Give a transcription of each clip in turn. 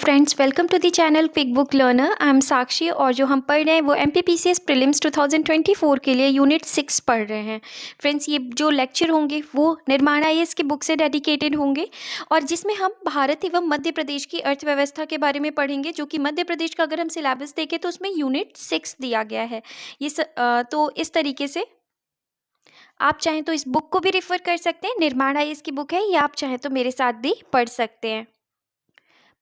Friends, welcome to the channel quick book learner. I am Sakshi और जो हम पढ़ रहे हैं वो एमपीपीसीएस प्रीलिम्स 2024 के लिए यूनिट 6 पढ़ रहे हैं। फ्रेंड्स, ये जो लेक्चर होंगे वो निर्माण आईएएस की बुक से डेडिकेटेड होंगे और जिसमें हम भारत एवं मध्य प्रदेश की अर्थव्यवस्था के बारे में पढ़ेंगे, जो कि मध्य प्रदेश का अगर हम सिलेबस देखें तो उसमें यूनिट 6 दिया गया है। तो इस तरीके से आप चाहें तो इस बुक को भी रेफर कर सकते हैं, निर्माण आईएएस की बुक है, या आप चाहें तो मेरे साथ भी पढ़ सकते हैं।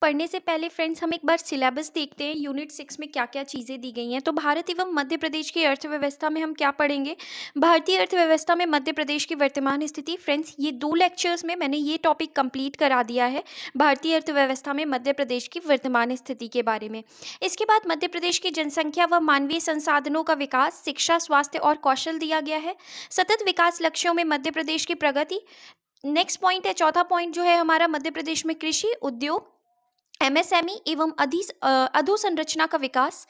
पढ़ने से पहले फ्रेंड्स हम एक बार सिलेबस देखते हैं यूनिट 6 में क्या क्या चीज़ें दी गई हैं। तो भारत एवं मध्य प्रदेश की अर्थव्यवस्था में हम क्या पढ़ेंगे? भारतीय अर्थव्यवस्था में मध्य प्रदेश की वर्तमान स्थिति। फ्रेंड्स, ये 2 लेक्चर्स में मैंने ये टॉपिक कंप्लीट करा दिया है, भारतीय अर्थव्यवस्था में मध्य प्रदेश की वर्तमान स्थिति के बारे में। इसके बाद मध्य प्रदेश की जनसंख्या व मानवीय संसाधनों का विकास, शिक्षा, स्वास्थ्य और कौशल दिया गया है। सतत विकास लक्ष्यों में मध्य प्रदेश की प्रगति। नेक्स्ट पॉइंट है, चौथा पॉइंट जो है हमारा, मध्य प्रदेश में कृषि, उद्योग, एमएसएमई एवं अधोसंरचना का विकास।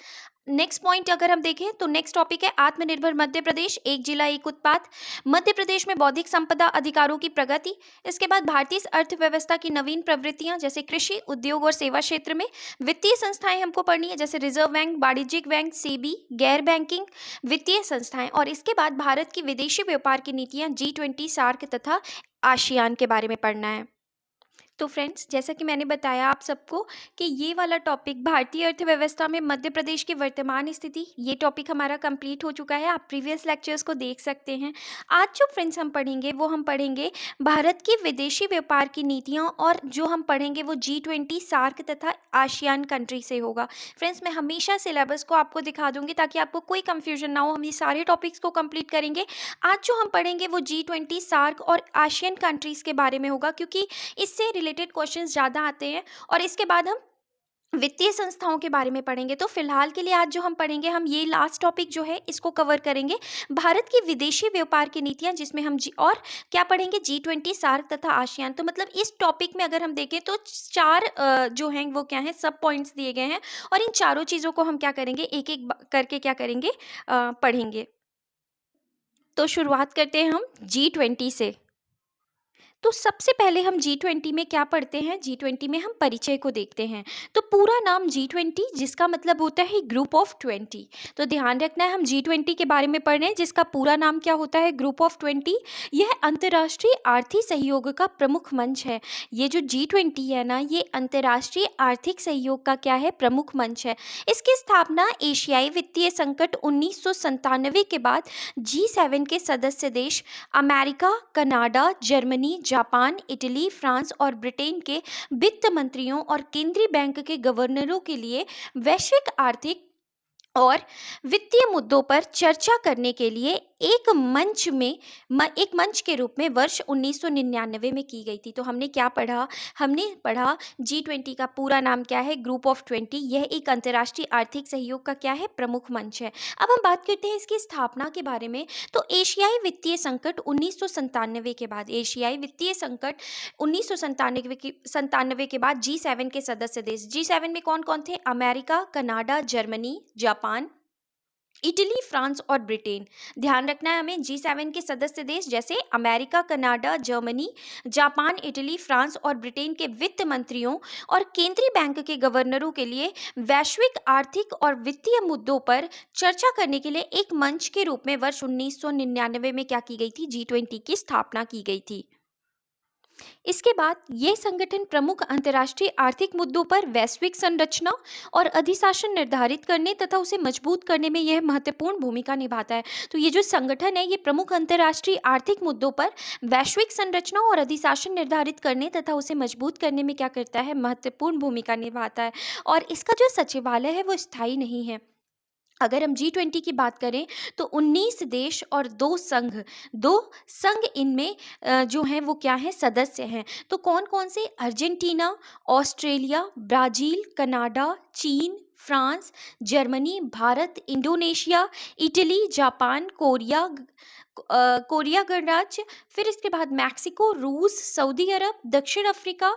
नेक्स्ट पॉइंट अगर हम देखें तो नेक्स्ट टॉपिक है आत्मनिर्भर मध्य प्रदेश, एक जिला एक उत्पाद। मध्य प्रदेश में बौद्धिक संपदा अधिकारों की प्रगति। इसके बाद भारतीय अर्थव्यवस्था की नवीन प्रवृत्तियां जैसे कृषि, उद्योग और सेवा क्षेत्र में। वित्तीय संस्थाएं हमको पढ़नी है जैसे रिजर्व बैंक, वाणिज्यिक बैंक, सेबी, गैर बैंकिंग वित्तीय संस्थाएं। और इसके बाद भारत की विदेशी व्यापार की नीतियां, G20, सार्क तथा आसियान के बारे में पढ़ना है। तो फ्रेंड्स, जैसा कि मैंने बताया आप सबको कि ये वाला टॉपिक भारतीय अर्थव्यवस्था में मध्य प्रदेश की वर्तमान स्थिति, ये टॉपिक हमारा कंप्लीट हो चुका है। आप प्रीवियस लेक्चर्स को देख सकते हैं। आज जो फ्रेंड्स हम पढ़ेंगे वो हम पढ़ेंगे भारत की विदेशी व्यापार की नीतियां, और जो हम पढ़ेंगे वो G20, सार्क तथा आसियान कंट्री से होगा। फ्रेंड्स, मैं हमेशा सिलेबस को आपको दिखा दूंगी ताकि आपको कोई कंफ्यूजन ना हो। हम ये सारे टॉपिक्स को कंप्लीट करेंगे। आज जो हम पढ़ेंगे वो G20, सार्क और आसियान कंट्रीज़ के बारे में होगा, क्योंकि इससे रिलेटेड क्वेश्चंस ज़्यादा आते हैं। और इसके बाद हम वित्तीय संस्थाओं के बारे में पढ़ेंगे। तो फिलहाल के लिए आज जो हम पढ़ेंगे, हम ये लास्ट टॉपिक जो है इसको कवर करेंगे, भारत की विदेशी व्यापार की नीतियां, जिसमें हम और क्या पढ़ेंगे, G20, सार्क तथा आसियान। तो मतलब इस टॉपिक में अगर हम देखें तो 4 जो हैं वो क्या है, सब पॉइंट्स दिए गए हैं, और इन चारों चीज़ों को हम क्या करेंगे, एक एक करके क्या करेंगे, पढ़ेंगे। तो शुरुआत करते हैं हम G20 से। तो सबसे पहले हम G20 में क्या पढ़ते हैं, G20 में हम परिचय को देखते हैं। तो पूरा नाम G20, जिसका मतलब होता है ग्रुप ऑफ 20। तो ध्यान रखना है, हम G20 के बारे में पढ़ रहे हैं जिसका पूरा नाम क्या होता है, ग्रुप ऑफ 20। यह अंतर्राष्ट्रीय आर्थिक सहयोग का प्रमुख मंच है। ये जो G20 है ना, ये अंतर्राष्ट्रीय आर्थिक सहयोग का क्या है, प्रमुख मंच है। इसकी स्थापना एशियाई वित्तीय संकट 1997 के बाद G7 के सदस्य देश America, Canada, Germany, Japan, Italy, France और ब्रिटेन के वित्त मंत्रियों और केंद्रीय बैंक के गवर्नरों के लिए वैश्विक आर्थिक और वित्तीय मुद्दों पर चर्चा करने के लिए एक मंच के रूप में वर्ष 1999 में की गई थी। तो हमने क्या पढ़ा, हमने पढ़ा G20 का पूरा नाम क्या है, ग्रुप ऑफ 20। यह एक अंतर्राष्ट्रीय आर्थिक सहयोग का क्या है, प्रमुख मंच है। अब हम बात करते हैं इसकी स्थापना के बारे में। तो एशियाई वित्तीय संकट 1997 के बाद, एशियाई वित्तीय संकट 1997 के बाद G7 के सदस्य देश, G7 में कौन कौन थे, America, Canada, Germany, Japan, Italy, France और ब्रिटेन। ध्यान रखना है हमें, G7 के सदस्य देश जैसे America, Canada, Germany, Japan, Italy, France और ब्रिटेन के वित्त मंत्रियों और केंद्रीय बैंक के गवर्नरों के लिए वैश्विक आर्थिक और वित्तीय मुद्दों पर चर्चा करने के लिए एक मंच के रूप में वर्ष 1999 में क्या की गई थी, G20 की स्थापना की गई थी। इसके बाद ये संगठन प्रमुख अंतर्राष्ट्रीय आर्थिक मुद्दों पर वैश्विक संरचना और अधिशासन निर्धारित करने तथा उसे मजबूत करने में यह महत्वपूर्ण भूमिका निभाता है। तो ये जो संगठन है, ये प्रमुख अंतर्राष्ट्रीय आर्थिक मुद्दों पर वैश्विक संरचना और अधिशासन निर्धारित करने तथा उसे मजबूत करने में क्या करता है, महत्वपूर्ण भूमिका निभाता है। और इसका जो सचिवालय है वो स्थायी नहीं है। अगर हम G20 की बात करें तो 19 देश और 2 संघ इनमें जो हैं वो क्या हैं, सदस्य हैं। तो कौन कौन से, अर्जेंटीना, ऑस्ट्रेलिया, ब्राज़ील, कनाडा, चीन, France, Germany, Bharat, Indonesia, Italy, Japan, Korea गणराज्य, फिर इसके बाद मैक्सिको, रूस, सऊदी अरब, दक्षिण अफ्रीका,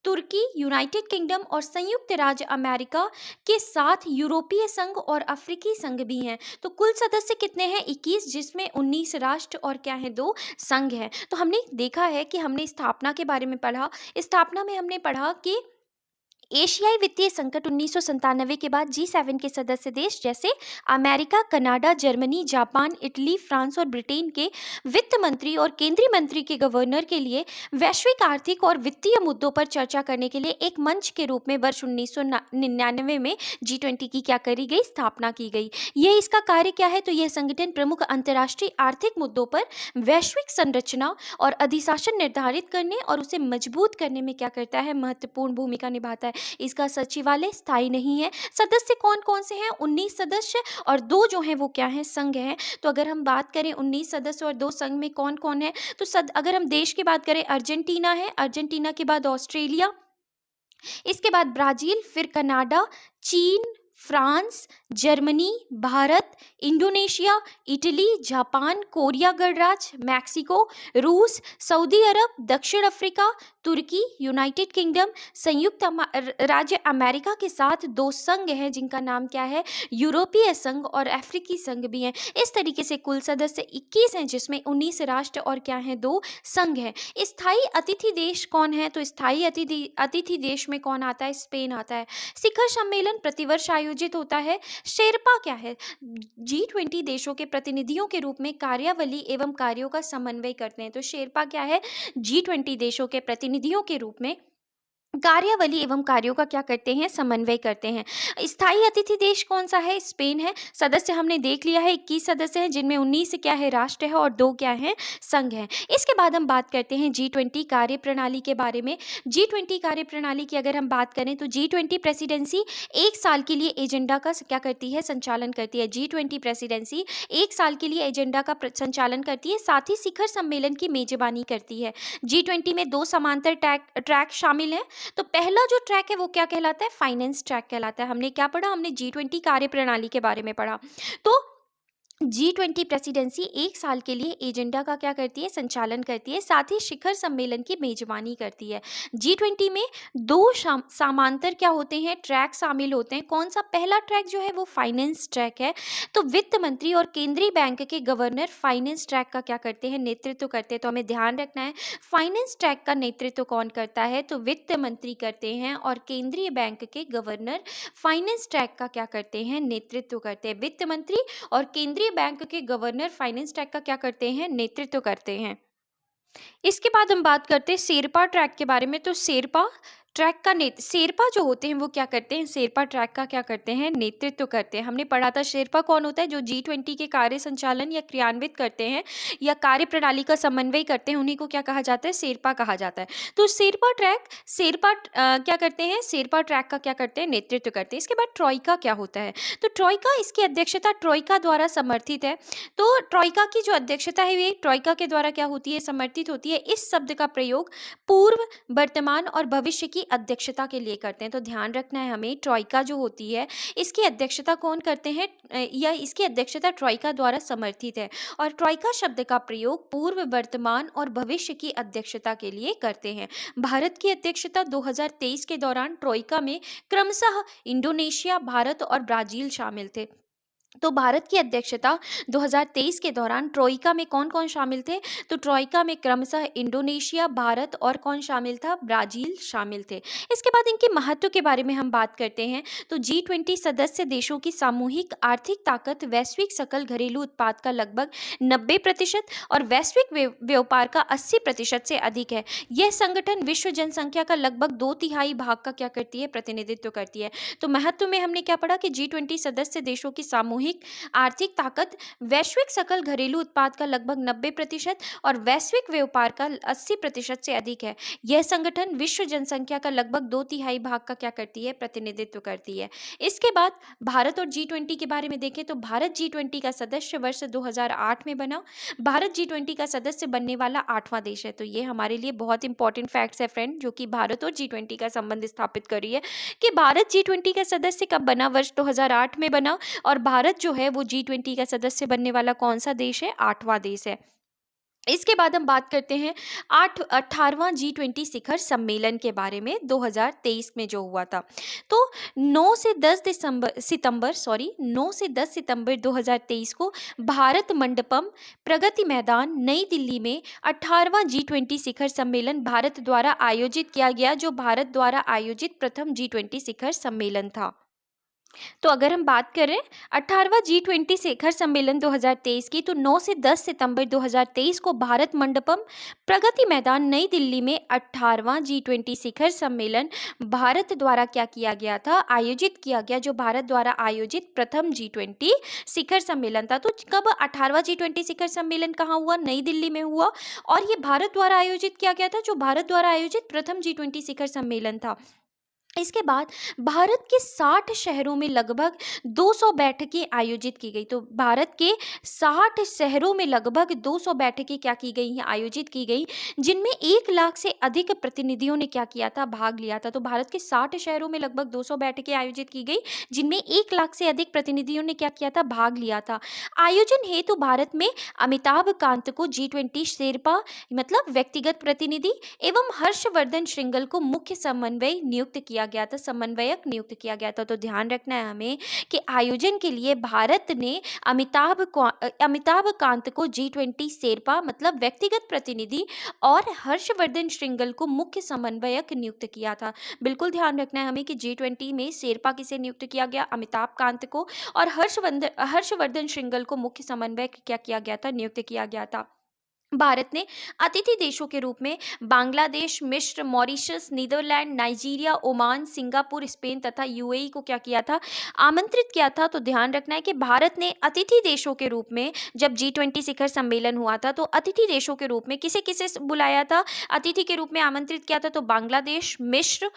तुर्की, यूनाइटेड किंगडम और संयुक्त राज्य अमेरिका के साथ यूरोपीय संघ और अफ्रीकी संघ भी हैं। तो कुल सदस्य कितने हैं, 21, जिसमें 19 राष्ट्र और क्या है, 2 संघ हैं। तो हमने देखा है कि हमने स्थापना के बारे में पढ़ा। स्थापना में हमने पढ़ा कि एशियाई वित्तीय संकट 1997 के बाद G7 के सदस्य देश जैसे America, Canada, Germany, Japan, Italy, France और ब्रिटेन के वित्त मंत्री और केंद्रीय मंत्री के गवर्नर के लिए वैश्विक आर्थिक और वित्तीय मुद्दों पर चर्चा करने के लिए एक मंच के रूप में वर्ष 1999 में G20 की क्या करी गई, स्थापना की गई। ये इसका कार्य क्या है, तो यह संगठन प्रमुख अंतर्राष्ट्रीय आर्थिक मुद्दों पर वैश्विक संरचना और अधिशासन निर्धारित करने और उसे मजबूत करने में क्या करता है, महत्वपूर्ण भूमिका निभाता है। इसका सचिवालय स्थायी नहीं है। सदस्य कौन कौन से हैं, 19 सदस्य और 2 जो हैं वो क्या हैं, संघ हैं। तो अगर हम बात करें 19 सदस्य और 2 संघ में कौन कौन है, तो अगर हम देश की बात करें, अर्जेंटीना है, अर्जेंटीना के बाद ऑस्ट्रेलिया, इसके बाद ब्राजील, फिर कनाडा, चीन, France, Germany, Bharat, Indonesia, Italy, Japan, Korea गणराज्य, मैक्सिको, रूस, सऊदी अरब, दक्षिण अफ्रीका, तुर्की, यूनाइटेड किंगडम, संयुक्त राज्य अमेरिका के साथ 2 संघ हैं जिनका नाम क्या है, यूरोपीय संघ और अफ्रीकी संघ भी हैं। इस तरीके से कुल सदस्य 21 हैं जिसमें 19 राष्ट्र और क्या हैं, 2 संघ हैं। स्थायी अतिथि देश कौन है, तो स्थायी अतिथि देश में कौन आता है, स्पेन आता है। शिखर सम्मेलन प्रतिवर्ष आयोजित होता है। शेरपा क्या है, G20 देशों के प्रतिनिधियों के रूप में कार्यावली एवं कार्यों का समन्वय करते हैं। तो शेरपा क्या है, G20 देशों के प्रतिनिधियों के रूप में कार्यावली एवं कार्यों का क्या करते हैं, समन्वय करते हैं। स्थायी अतिथि देश कौन सा है, स्पेन है। सदस्य हमने देख लिया है, 21 सदस्य हैं जिनमें 19 क्या है, राष्ट्र है और 2 क्या है, संघ हैं। इसके बाद हम बात करते हैं G20 कार्यप्रणाली के बारे में। G20 कार्यप्रणाली की अगर हम बात करें तो G20 प्रेसिडेंसी 1 साल के लिए एजेंडा का क्या करती है, संचालन करती है। G20 प्रेसिडेंसी 1 साल के लिए एजेंडा का संचालन करती है, साथ ही शिखर सम्मेलन की मेजबानी करती है। G20 में 2 समांतर ट्रैक शामिल हैं। तो पहला जो ट्रैक है वो क्या कहलाता है, फाइनेंस ट्रैक कहलाता है। हमने क्या पढ़ा, हमने G20 कार्यप्रणाली के बारे में पढ़ा। तो G20 प्रेसिडेंसी 1 साल के लिए एजेंडा का क्या करती है, संचालन करती है, साथ ही शिखर सम्मेलन की मेजबानी करती है। G20 में 2 समांतर क्या होते हैं, ट्रैक शामिल होते हैं। कौन सा, पहला ट्रैक जो है वो फाइनेंस ट्रैक है। तो वित्त मंत्री और केंद्रीय बैंक के गवर्नर फाइनेंस ट्रैक का क्या करते हैं, नेतृत्व करते हैं। तो हमें ध्यान रखना है, फाइनेंस ट्रैक का नेतृत्व कौन करता है, तो वित्त मंत्री करते हैं और केंद्रीय बैंक के गवर्नर फाइनेंस ट्रैक का क्या करते हैं, नेतृत्व करते हैं। वित्त मंत्री और केंद्रीय बैंक के गवर्नर फाइनेंस ट्रैक का क्या करते हैं, नेतृत्व करते हैं। इसके बाद हम बात करते हैं शेरपा ट्रैक के बारे में। तो शेरपा ट्रैक का शेरपा जो होते हैं वो क्या करते हैं, शेरपा ट्रैक का क्या करते हैं, नेतृत्व करते हैं। हमने पढ़ा था शेरपा कौन होता है, जो G20 के कार्य संचालन या क्रियान्वित करते हैं या कार्य प्रणाली का समन्वय करते हैं, उन्हीं को क्या कहा जाता है, शेरपा कहा जाता है। तो शेरपा क्या करते हैं, शेरपा ट्रैक का क्या करते हैं, नेतृत्व करते हैं। इसके बाद ट्रॉइका क्या होता है, तो ट्रॉइका, इसकी अध्यक्षता ट्रॉइका द्वारा समर्थित है। तो ट्रॉइका की जो अध्यक्षता है ये ट्रॉइका के द्वारा क्या होती है, समर्थित होती है। इस शब्द का प्रयोग पूर्व, वर्तमान और भविष्य की अध्यक्षता के लिए करते हैं। तो ध्यान रखना है हमें, ट्रॉइका जो होती है इसकी अध्यक्षता कौन करते हैं, या इसकी अध्यक्षता ट्रॉइका द्वारा समर्थित है। और ट्रॉइका शब्द का प्रयोग पूर्व, वर्तमान और भविष्य की अध्यक्षता के लिए करते हैं। भारत की अध्यक्षता 2023 के दौरान ट्रॉइका में क्रमशः इंडोनेशिया, भारत और ब्राजील शामिल थे। तो भारत की अध्यक्षता 2023 के दौरान ट्रॉइका में कौन कौन शामिल थे, तो ट्रॉइका में क्रमशः इंडोनेशिया, भारत और कौन शामिल था, ब्राजील शामिल थे। इसके बाद इनके महत्व के बारे में हम बात करते हैं। तो G20 सदस्य देशों की सामूहिक आर्थिक ताकत वैश्विक सकल घरेलू उत्पाद का लगभग 90% और वैश्विक व्यापार का 80% से अधिक है। यह संगठन विश्व जनसंख्या का लगभग 2/3 भाग का क्या करती है, प्रतिनिधित्व करती है। तो महत्व में हमने क्या पढ़ा कि G20 सदस्य देशों की सामूहिक आर्थिक ताकत वैश्विक सकल घरेलू उत्पाद का लगभग 90% और वैश्विक व्यापार का 80% से अधिक है। यह संगठन विश्व जनसंख्या का लगभग 2/3 भाग का क्या करती है, प्रतिनिधित्व करती है। इसके बाद भारत और G20 के बारे में देखें तो भारत G20 का सदस्य वर्ष 2008 में बना। भारत G20 का सदस्य बनने वाला 8वां देश है। तो ये हमारे लिए बहुत इंपॉर्टेंट फैक्ट्स है फ्रेंड, जो कि भारत और G20 का संबंध स्थापित कर रही है कि भारत G20 का सदस्य कब बना, वर्ष 2008 में बना। और भारत जो है वो G20 का सदस्य बनने वाला कौन सा देश है, 8वां देश है। इसके बाद हम बात करते हैं 18वां G20 शिखर सम्मेलन के बारे में 2023 में जो हुआ था। तो 9 से 10 सितंबर 2023 को भारत मंडपम प्रगति मैदान नई दिल्ली में 18वां G20 शिखर सम्मेलन भारत द्वारा आयोजित किया गया, जो भारत द्वारा आयोजित प्रथम G20 शिखर सम्मेलन था। तो अगर हम बात करें 18वां G20 शिखर सम्मेलन 2023 की, तो 9 से 10 सितंबर 2023 को भारत मंडपम प्रगति मैदान नई दिल्ली में 18वां G20 शिखर सम्मेलन भारत द्वारा क्या किया गया था, आयोजित किया गया, जो भारत द्वारा आयोजित प्रथम G20 शिखर सम्मेलन था। तो कब 18वां G20 शिखर सम्मेलन कहाँ हुआ? नई दिल्ली में हुआ, और ये भारत द्वारा आयोजित किया गया था, जो भारत द्वारा आयोजित प्रथम G20 शिखर सम्मेलन था। इसके बाद भारत के 60 शहरों में लगभग 200 बैठकें आयोजित की गई। तो भारत के 60 शहरों में लगभग 200 बैठकें क्या की गई हैं, आयोजित की गई, जिनमें 1 लाख से अधिक प्रतिनिधियों ने क्या किया था, भाग लिया था। तो भारत के 60 शहरों में लगभग 200 बैठकें आयोजित की गई, जिनमें 1 लाख से अधिक प्रतिनिधियों ने क्या किया था, भाग लिया था। आयोजन हेतु भारत में अमिताभ कांत को G20 शेरपा मतलब व्यक्तिगत प्रतिनिधि एवं हर्षवर्धन श्रृंगल को मुख्य समन्वय नियुक्त किया गया था, समन्वयक नियुक्त किया गया था। तो ध्यान रखना है हमें कि आयोजन के लिए भारत ने अमिताभ कांत को G20 शेरपा मतलब व्यक्तिगत प्रतिनिधि और हर्षवर्धन श्रृंगल को मुख्य समन्वयक नियुक्त किया था। बिल्कुल ध्यान रखना है हमें कि G20 में शेरपा किसे नियुक्त किया गया, अमिताभ कांत को, और हर्षवर्धन श्रृंगल को मुख्य समन्वयक क्या किया गया था, नियुक्त किया गया था। भारत ने अतिथि देशों के रूप में बांग्लादेश, मिस्र, Mauritius, Netherland, Nigeria, Oman, Singapore, Spain तथा यूएई को क्या किया था, आमंत्रित किया था। तो ध्यान रखना है कि भारत ने अतिथि देशों के रूप में जब G20 शिखर सम्मेलन हुआ था, तो अतिथि देशों के रूप में किसे किसे बुलाया था, अतिथि के रूप में आमंत्रित किया था। तो बांग्लादेश, मिस्र,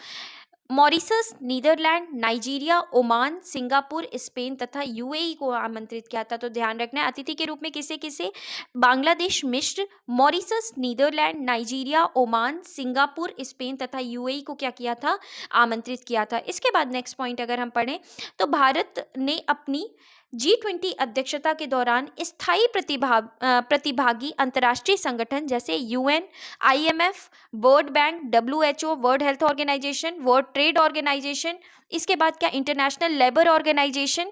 Mauritius, Netherland, Nigeria, Oman, Singapore, Spain तथा यूएई को आमंत्रित किया था। तो ध्यान रखना है अतिथि के रूप में किसे किसे, बांग्लादेश, मिस्र, Mauritius, Netherland, Nigeria, Oman, Singapore, Spain तथा यूएई को क्या किया था, आमंत्रित किया था। इसके बाद नेक्स्ट पॉइंट अगर हम पढ़ें, तो भारत ने अपनी G20 अध्यक्षता के दौरान स्थायी प्रतिभागी अंतर्राष्ट्रीय संगठन जैसे UN, IMF, world bank, WHO, world health organisation, world trade organisation, इसके बाद क्या इंटरनेशनल लेबर ऑर्गेनाइजेशन,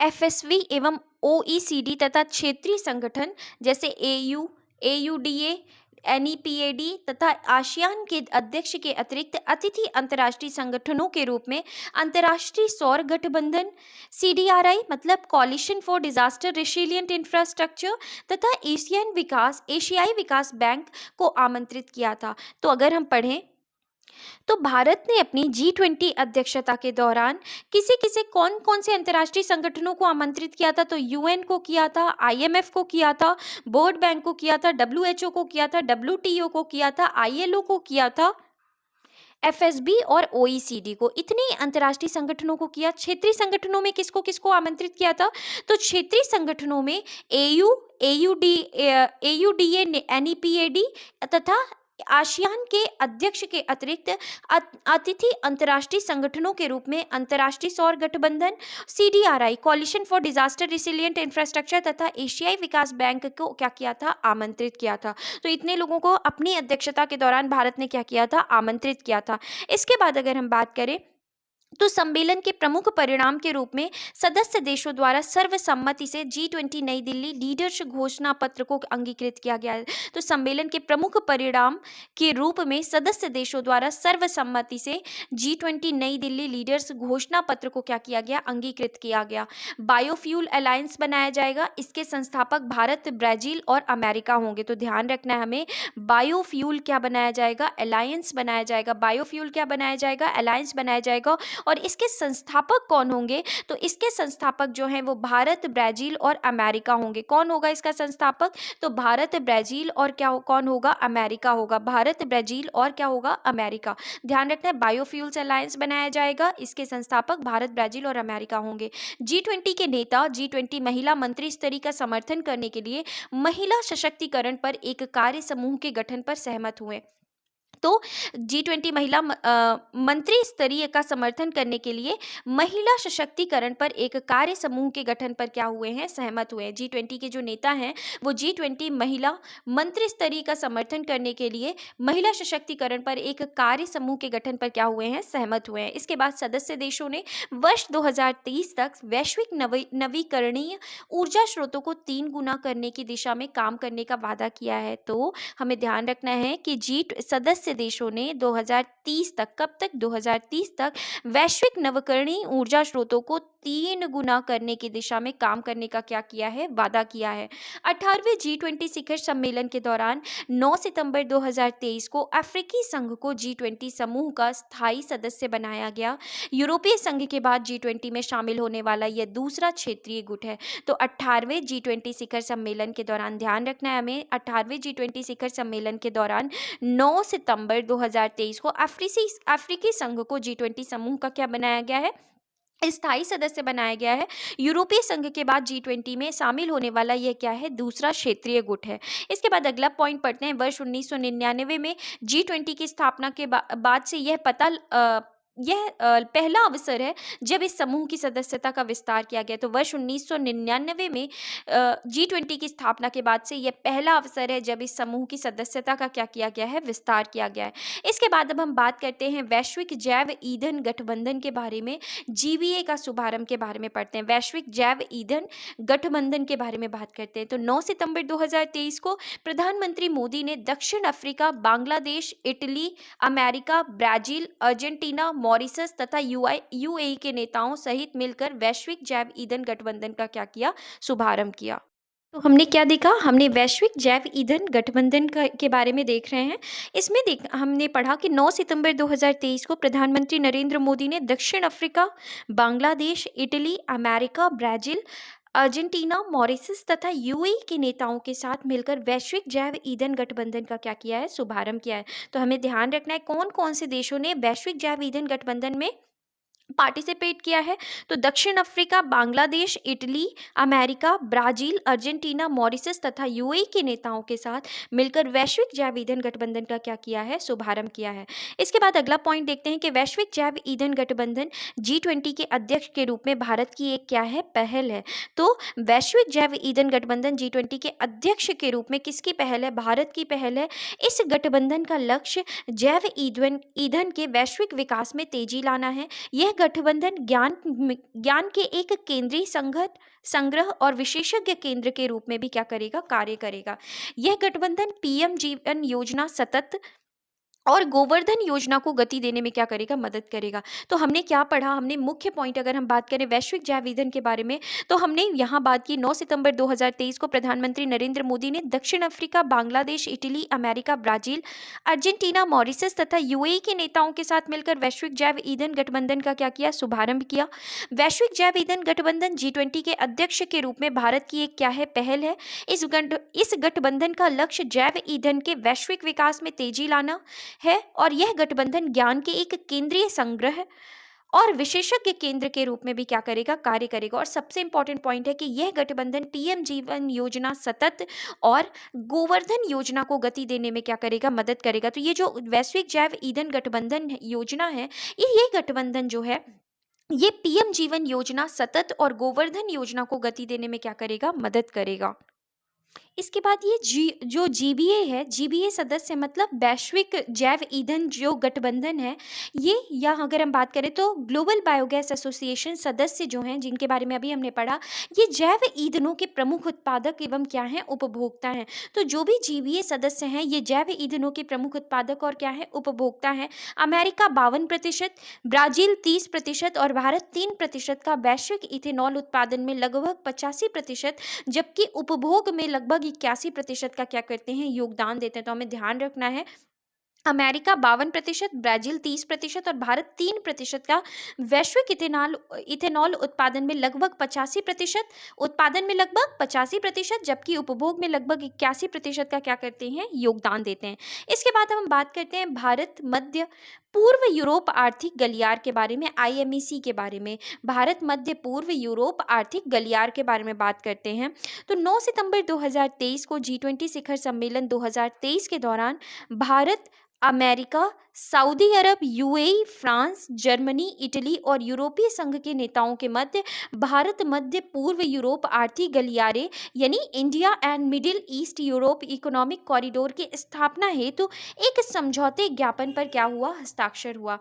FSV एवं OECD तथा क्षेत्रीय संगठन जैसे AU, AUDA, NEPAD तथा आसियान के अध्यक्ष के अतिरिक्त अतिथि अंतर्राष्ट्रीय संगठनों के रूप में अंतर्राष्ट्रीय सौर गठबंधन CDRI मतलब कॉलिशन फॉर डिजास्टर रेसिलिएंट इंफ्रास्ट्रक्चर तथा एशियाई विकास बैंक को आमंत्रित किया था। तो अगर हम पढ़ें, तो भारत ने अपनी G20 अध्यक्षता के दौरान किसे किसे कौन कौन से अंतर्राष्ट्रीय संगठनों को आमंत्रित किया था, तो UN को किया था, IMF को किया था, वर्ल्ड बैंक को किया था, WHO को किया था, WTO को किया था, ILO को किया था, FSB और OECD को, इतने अंतर्राष्ट्रीय संगठनों को किया। क्षेत्रीय संगठनों में किसको किसको आमंत्रित किया था, तो क्षेत्रीय संगठनों में AU, AUDA, NEPAD तथा आसियान के अध्यक्ष के अतिरिक्त अतिथि अंतर्राष्ट्रीय संगठनों के रूप में अंतर्राष्ट्रीय सौर गठबंधन CDRI coalition for disaster resilient infrastructure तथा एशियाई विकास बैंक को क्या किया था, आमंत्रित किया था। तो इतने लोगों को अपनी अध्यक्षता के दौरान भारत ने क्या किया था, आमंत्रित किया था। इसके बाद अगर हम बात करें, तो सम्मेलन के प्रमुख परिणाम के रूप में सदस्य देशों द्वारा सर्वसम्मति से G20 नई दिल्ली लीडर्स घोषणा पत्र को अंगीकृत किया गया है। तो सम्मेलन के प्रमुख परिणाम के रूप में सदस्य देशों द्वारा सर्वसम्मति से G20 नई दिल्ली लीडर्स घोषणा पत्र को क्या किया गया, अंगीकृत किया गया। बायोफ्यूल अलायंस बनाया जाएगा, इसके संस्थापक भारत, ब्राजील और अमेरिका होंगे। तो ध्यान रखना है हमें, बायोफ्यूल क्या बनाया जाएगा, अलायंस बनाया जाएगा। बायोफ्यूल क्या बनाया जाएगा, अलायंस बनाया जाएगा। और इसके संस्थापक कौन होंगे, तो इसके संस्थापक जो हैं वो भारत, ब्राजील और अमेरिका होंगे। कौन होगा इसका संस्थापक, तो भारत, ब्राजील और क्या कौन होगा, अमेरिका होगा। भारत, ब्राजील और क्या होगा, अमेरिका। ध्यान रखना है, बायोफ्यूल्स अलायंस बनाया जाएगा, इसके संस्थापक भारत, ब्राजील और अमेरिका होंगे। G20 के नेता G20 महिला मंत्री स्तरीय का समर्थन करने के लिए महिला सशक्तिकरण पर एक कार्य समूह के गठन पर सहमत हुए। तो G20 मंत्री स्तरीय का समर्थन करने के लिए महिला सशक्तिकरण पर एक कार्य समूह के गठन पर क्या हुए हैं, सहमत हुए हैं। G20 के जो नेता हैं वो G20 महिला मंत्री स्तरीय का समर्थन करने के लिए महिला सशक्तिकरण पर एक कार्य समूह के गठन पर क्या हुए हैं, सहमत हुए हैं। इसके बाद सदस्य देशों ने वर्ष 2030 तक वैश्विक नवीकरणीय ऊर्जा स्रोतों को 3 गुना करने की दिशा में काम करने का वादा किया है। तो हमें ध्यान रखना है कि सदस्य देशों ने 2030 तक, कब तक, 2030 तक वैश्विक नवीकरणीय ऊर्जा स्रोतों को 3 गुना करने की दिशा में काम करने का क्या किया है, वादा किया है। 18वें G20 शिखर सम्मेलन के दौरान 9 सितंबर 2023 को अफ्रीकी संघ को G20 समूह का स्थायी सदस्य बनाया गया। यूरोपीय संघ के बाद G20 में शामिल होने वाला यह दूसरा क्षेत्रीय गुट है। तो 18वें G20 शिखर सम्मेलन के दौरान ध्यान रखना है हमें, 18वें G20 शिखर सम्मेलन के दौरान 9 सितंबर 2023 को अफ्रीकी संघ को G20 समूह का क्या बनाया गया है, स्थायी सदस्य बनाया गया है। यूरोपीय संघ के बाद G20 में शामिल होने वाला यह क्या है, दूसरा क्षेत्रीय गुट है। इसके बाद अगला पॉइंट पढ़ते हैं। वर्ष 1999 में G20 की स्थापना के बाद से यह पहला अवसर है जब इस समूह की सदस्यता का विस्तार किया गया। तो वर्ष 1999 में G20 की स्थापना के बाद से यह पहला अवसर है जब इस समूह की सदस्यता का क्या किया गया है, विस्तार किया गया है। इसके बाद अब हम बात करते हैं वैश्विक जैव ईंधन गठबंधन के बारे में, GVA का शुभारंभ के बारे में पढ़ते हैं। वैश्विक जैव ईंधन गठबंधन के बारे में बात करते हैं। तो 9 सितंबर 2023 को प्रधानमंत्री मोदी ने दक्षिण Africa, Bangladesh, Italy, America, Brazil, Argentina, Mauritius तथा UAE के नेताओं सहित मिलकर वैश्विक जैव ईंधन गठबंधन का क्या किया, शुभारंभ किया। तो हमने क्या देखा, हमने वैश्विक जैव ईंधन गठबंधन के बारे में देख रहे हैं। इसमें हमने पढ़ा कि 9 सितंबर 2023 को प्रधानमंत्री नरेंद्र मोदी ने दक्षिण Africa, Bangladesh, Italy, America, Brazil, Argentina, Mauritius तथा UAE के नेताओं के साथ मिलकर वैश्विक जैव ईंधन गठबंधन का क्या किया है, शुभारंभ किया है। तो हमें ध्यान रखना है कौन कौन से देशों ने वैश्विक जैव ईंधन गठबंधन में पार्टिसिपेट किया है। तो दक्षिण Africa, Bangladesh, Italy, America, Brazil, Argentina, Mauritius तथा UAE के नेताओं के साथ मिलकर वैश्विक जैव ईंधन गठबंधन का क्या किया है, शुभारंभ किया है। इसके बाद अगला पॉइंट देखते हैं कि वैश्विक जैव ईंधन गठबंधन G20 के अध्यक्ष के रूप में भारत की एक क्या है, पहल है। तो वैश्विक जैव ईंधन गठबंधन G20 के अध्यक्ष के रूप में किसकी पहल है, भारत की पहल है। इस गठबंधन का लक्ष्य जैव ईंधन के वैश्विक विकास में तेजी लाना है। यह गठबंधन ज्ञान के एक केंद्रीय संग्रह और विशेषज्ञ केंद्र के रूप में भी क्या करेगा, कार्य करेगा। यह गठबंधन PM जीवन योजना सतत और गोवर्धन योजना को गति देने में क्या करेगा, मदद करेगा। तो हमने क्या पढ़ा, हमने मुख्य पॉइंट अगर हम बात करें वैश्विक जैव ईंधन के बारे में, तो हमने यहाँ बात की 9 सितंबर 2023 को प्रधानमंत्री नरेंद्र मोदी ने दक्षिण Africa, Bangladesh, Italy, America, Brazil, Argentina, Mauritius तथा UAE के नेताओं के साथ मिलकर वैश्विक जैव ईंधन गठबंधन का क्या किया, शुभारंभ किया। वैश्विक जैव ईंधन गठबंधन G20 के अध्यक्ष के रूप में भारत की एक क्या है, पहल है। इस गठबंधन का लक्ष्य जैव ईंधन के वैश्विक विकास में तेजी लाना है और यह गठबंधन ज्ञान के एक केंद्रीय संग्रह और विशेषज्ञ केंद्र के रूप में भी क्या करेगा, कार्य करेगा। और सबसे इंपॉर्टेंट पॉइंट है कि यह गठबंधन PM जीवन योजना सतत और गोवर्धन योजना को गति देने में क्या करेगा, मदद करेगा। तो ये जो वैश्विक जैव ईंधन गठबंधन योजना है, ये गठबंधन जो है ये PM जीवन योजना सतत और गोवर्धन योजना को गति देने में क्या करेगा, मदद करेगा। इसके बाद ये जो GBA है, GBA सदस्य मतलब वैश्विक जैव ईंधन जो गठबंधन है, ये यहाँ अगर हम बात करें तो ग्लोबल बायोगैस एसोसिएशन सदस्य जो हैं, जिनके बारे में अभी हमने पढ़ा, ये जैव ईंधनों के प्रमुख उत्पादक एवं क्या हैं, उपभोक्ता हैं। तो जो भी GBA सदस्य हैं ये जैव ईंधनों के प्रमुख उत्पादक और क्या है, उपभोक्ता हैं। अमेरिका 52%, ब्राजील 30% और भारत 3% का वैश्विक इथेनॉल उत्पादन में लगभग 85%, जबकि उपभोग में लगभग 81% का क्या करते हैं, योगदान देते हैं। तो हमें ध्यान रखना है अमेरिका 52%, ब्राजील 30% और भारत 3% का वैश्विक इथेनॉल उत्पादन में लगभग 85%, उत्पादन में लगभग 85%, जबकि उपभोग में लगभग 81% का क्या करते हैं, योगदान देते हैं। इसके बाद हम बात करते हैं भारत मध्य पूर्व यूरोप आर्थिक गलियार के बारे में, IMEC के बारे में। भारत मध्य पूर्व यूरोप आर्थिक गलियार के बारे में बात करते हैं। तो 9 सितंबर 2023 को G20 शिखर सम्मेलन 2023 के दौरान भारत अमेरिका, सऊदी अरब, यूएई, फ्रांस, जर्मनी, इटली और यूरोपीय संघ के नेताओं के मध्य भारत मध्य पूर्व यूरोप आर्थिक गलियारे यानी India and middle east Europe economic corridor की स्थापना हेतु एक समझौते ज्ञापन पर क्या हुआ, हस्ताक्षर हुआ।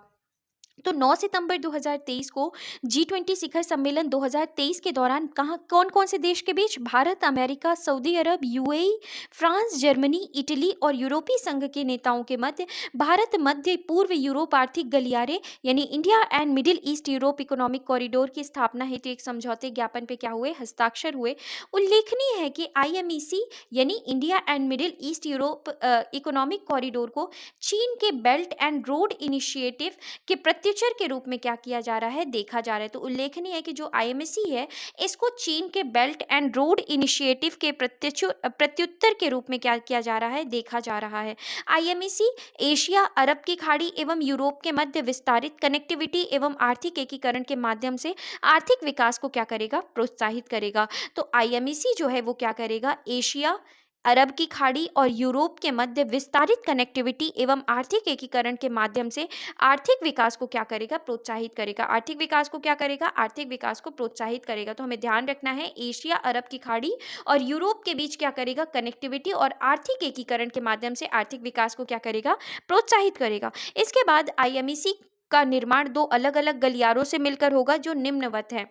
तो 9 सितंबर 2023 को G20 शिखर सम्मेलन 2023 के दौरान कहाँ कौन कौन से देश के बीच, भारत, अमेरिका, सऊदी अरब, यूएई, फ्रांस, जर्मनी, इटली और यूरोपीय संघ के नेताओं के मध्य भारत मध्य पूर्व यूरोप आर्थिक गलियारे यानी India and middle east Europe economic corridor की स्थापना हेतु एक समझौते ज्ञापन पे क्या हुए, हस्ताक्षर हुए। उल्लेखनीय है कि IMEC यानी India and middle east Europe economic corridor को चीन के बेल्ट एंड रोड इनिशिएटिव के प्रत्युत्तर के रूप में क्या किया जा रहा है, देखा जा रहा है। तो उल्लेखनीय है कि जो IMEC है इसको चीन के बेल्ट एंड रोड इनिशिएटिव के प्रत्युत्तर के रूप में क्या किया जा रहा है, देखा जा रहा है। IMEC एशिया, अरब की खाड़ी एवं यूरोप के मध्य विस्तारित कनेक्टिविटी एवं आर्थिक एकीकरण के माध्यम से आर्थिक विकास को क्या करेगा, प्रोत्साहित करेगा। तो IMEC जो है वो क्या करेगा, एशिया, अरब की खाड़ी और यूरोप के मध्य विस्तारित कनेक्टिविटी एवं आर्थिक एकीकरण के माध्यम से आर्थिक विकास को क्या करेगा, प्रोत्साहित करेगा। आर्थिक विकास को क्या करेगा, आर्थिक विकास को प्रोत्साहित करेगा। तो हमें ध्यान रखना है एशिया, अरब की खाड़ी और यूरोप के बीच क्या करेगा, कनेक्टिविटी और आर्थिक एकीकरण के माध्यम से आर्थिक विकास को क्या करेगा, प्रोत्साहित करेगा। इसके बाद IMEC का निर्माण दो अलग अलग गलियारों से मिलकर होगा जो निम्नवत है।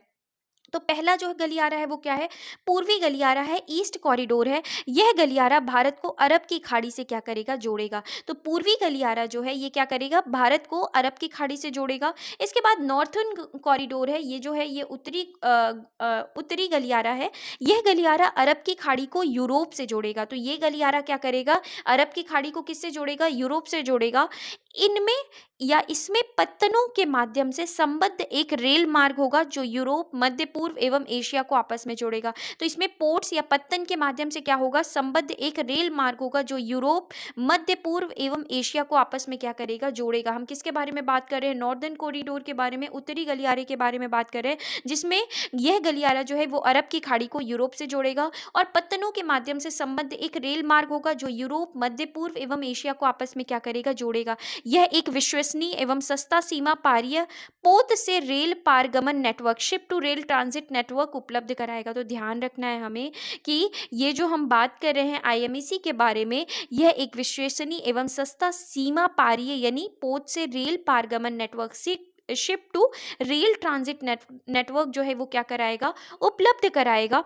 तो पहला जो गलियारा है वो क्या है, पूर्वी गलियारा है, ईस्ट कॉरिडोर है। यह गलियारा भारत को अरब की खाड़ी से क्या करेगा, जोड़ेगा। तो पूर्वी गलियारा जो है ये क्या करेगा, भारत को अरब की खाड़ी से जोड़ेगा। इसके बाद नॉर्थर्न कॉरिडोर है, ये जो है ये उत्तरी गलियारा है। यह गलियारा अरब की खाड़ी को यूरोप से जोड़ेगा। तो ये गलियारा क्या करेगा, अरब की खाड़ी को किससे जोड़ेगा, यूरोप से जोड़ेगा। इनमें या इसमें पत्तनों के माध्यम से संबद्ध एक रेल मार्ग होगा जो यूरोप, मध्य पूर्व एवं एशिया को आपस में जोड़ेगा। तो इसमें पोर्ट्स या पत्तन के माध्यम से क्या होगा, संबद्ध एक रेल मार्ग होगा जो यूरोप, मध्य पूर्व एवं एशिया को आपस में क्या करेगा, जोड़ेगा। हम किसके बारे में बात कर रहे हैं, नॉर्दर्न कॉरिडोर के बारे में, उत्तरी गलियारे के बारे में बात कर रहे हैं, जिसमें यह गलियारा जो है वो अरब की खाड़ी को यूरोप से जोड़ेगा और पत्तनों के माध्यम से संबद्ध एक रेल मार्ग होगा जो यूरोप, मध्य पूर्व एवं एशिया को आपस में क्या करेगा, जोड़ेगा। यह एक विश्वसनीय एवं सस्ता सीमा पारीय पोत से रेल पारगमन network, ship to rail transit network उपलब्ध कराएगा। तो ध्यान रखना है हमें कि ये जो हम बात कर रहे हैं IMEC के बारे में, यह एक विश्वसनीय एवं सस्ता सीमा पारीय यानी पोत से रेल पारगमन network, ship to rail transit network जो है वो क्या कराएगा, उपलब्ध कराएगा,